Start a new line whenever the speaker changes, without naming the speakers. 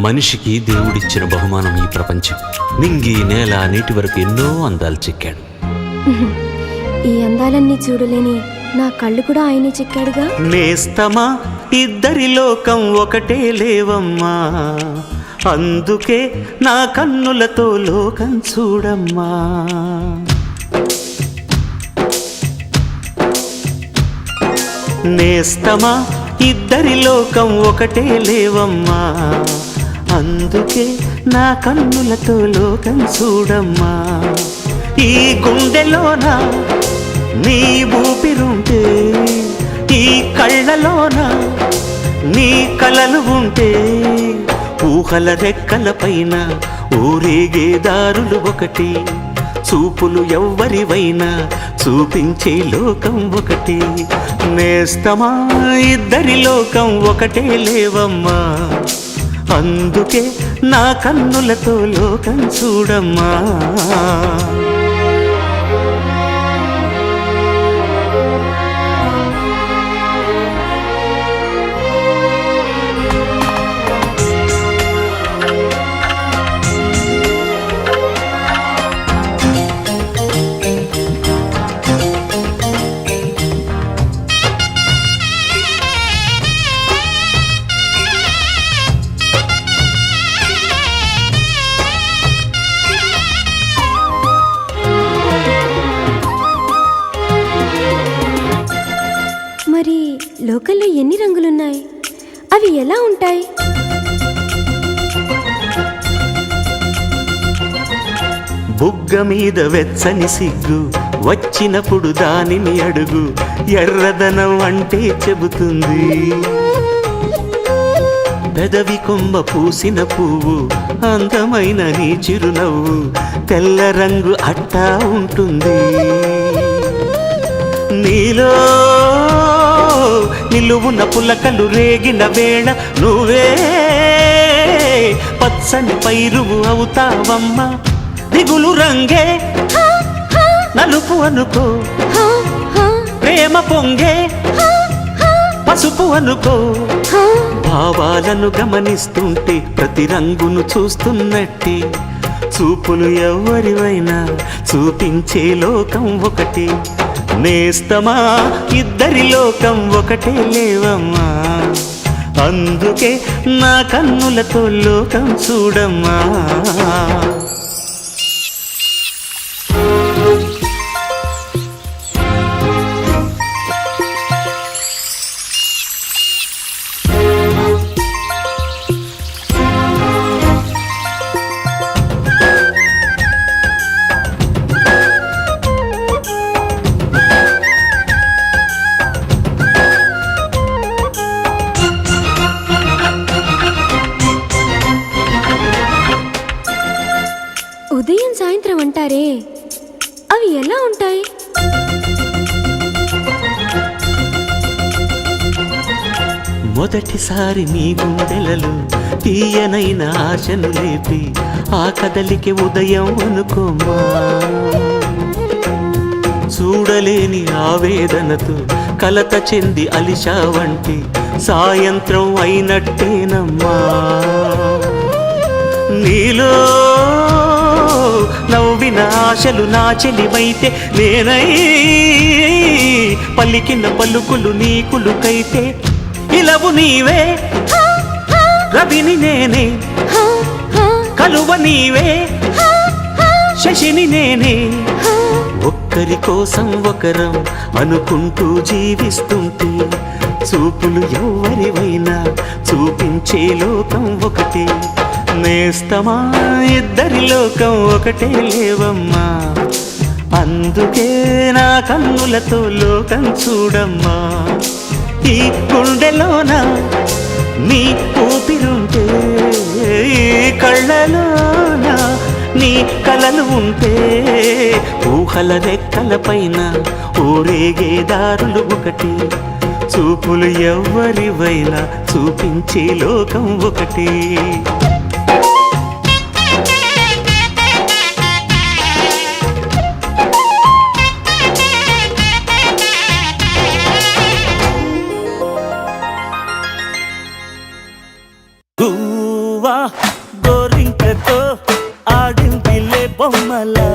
మనిషికి దేవుడిచ్చిన బహుమానం ఈ ప్రపంచం. నింగి నేల నీటి వరకు ఎన్నో అందాలు చెక్కాడు.
ఈ అందాలన్నీ చూడలేని నా కళ్ళు కూడా ఆయనే చెక్కాడుగా.
నేస్తమా ఇద్దరి లోకం ఒకటే లేవమ్మా, అందుకే నా కన్నులతో లోకం చూడమ్మా. నేస్తమా ఇద్దరి లోకం ఒకటే లేవమ్మా, అందుకే నా కన్నులతో లోకం చూడమ్మా. ఈ గుండెలోన నీ ఊపిరుంటే, ఈ కళ్ళలోన నీ కలలు ఉంటే, ఊహల రెక్కల పైన ఊరేగే దారులు ఒకటి, చూపులు ఎవ్వరివైనా చూపించే లోకం ఒకటి. నేస్తమా ఇద్దరి లోకం ఒకటే లేవమ్మా, అందుకే నా కన్నులతో లోకం చూడమ్మా.
మరి లోకల్లో ఎన్ని రంగులున్నాయి? అవి ఎలా ఉంటాయి?
బుగ్గ మీద వెచ్చని సిగ్గు వచ్చినప్పుడు దానిని అడుగు, ఎర్రదనం అంటే చెబుతుంది. పెదవి కొమ్మ పూసిన పువ్వు అందమైన నీ చిరునవ్వు, తెల్ల రంగు అట్టా ఉంటుంది. నీలో నిలువున పులకలు రేగిన వేళ నువ్వే పచ్చని పైరువు అవుతావమ్మా. దిగులు రంగే నలుపు అనుకో, ప్రేమ పొంగే పసుపు అనుకో. భావాలను గమనిస్తుంటే ప్రతి రంగును చూస్తున్నట్టే, చూపులు ఎవరివైనా చూపించే లోకం ఒకటి. నేస్తమా ఇద్దరి లోకం ఒకటే లేవమ్మా, అందుకే నా కన్నులతో లోకం చూడమ్మా.
ఉదయం సాయంత్రం అంటారే, అవి ఎలా ఉంటాయి?
మొదటిసారి నీ గుండెలలో తీయనైన ఆశను లేపి, ఆ కదలికి ఉదయం అనుకోమా. చూడలేని ఆవేదనతో కలత చెంది అలిశావంటి సాయంత్రం అయినట్టేనమ్మా. నీలో నవ్విన ఆశలు నా చెలివైతే, నేనై పలికిన పలుకులు నీకులుకైతే, ఇలవు నీవే రవిని నేనే, కలువ నీవే శశిని నేనే. ఒక్కరి కోసం ఒకరం అనుకుంటూ జీవిస్తుంటే, చూపులు ఎవరివైనా చూపించే లోకం ఒకటి. నేస్తమా ఇద్దరి లోకం ఒకటే లేవమ్మా, అందుకే నా కన్నులతో లోకం చూడమ్మా. ఈ గుండెలోన నీ ఊపిరుంటే, ఈ కళ్ళలోన నీ కలలు ఉంటే, ఊహల రెక్కల పైన ఊరేగే దారులు ఒకటి, చూపులు ఎవరివైనా చూపించే లోకం ఒకటి.
గువ్వా గోరింకతో ఆడిందిలే బొమ్మలా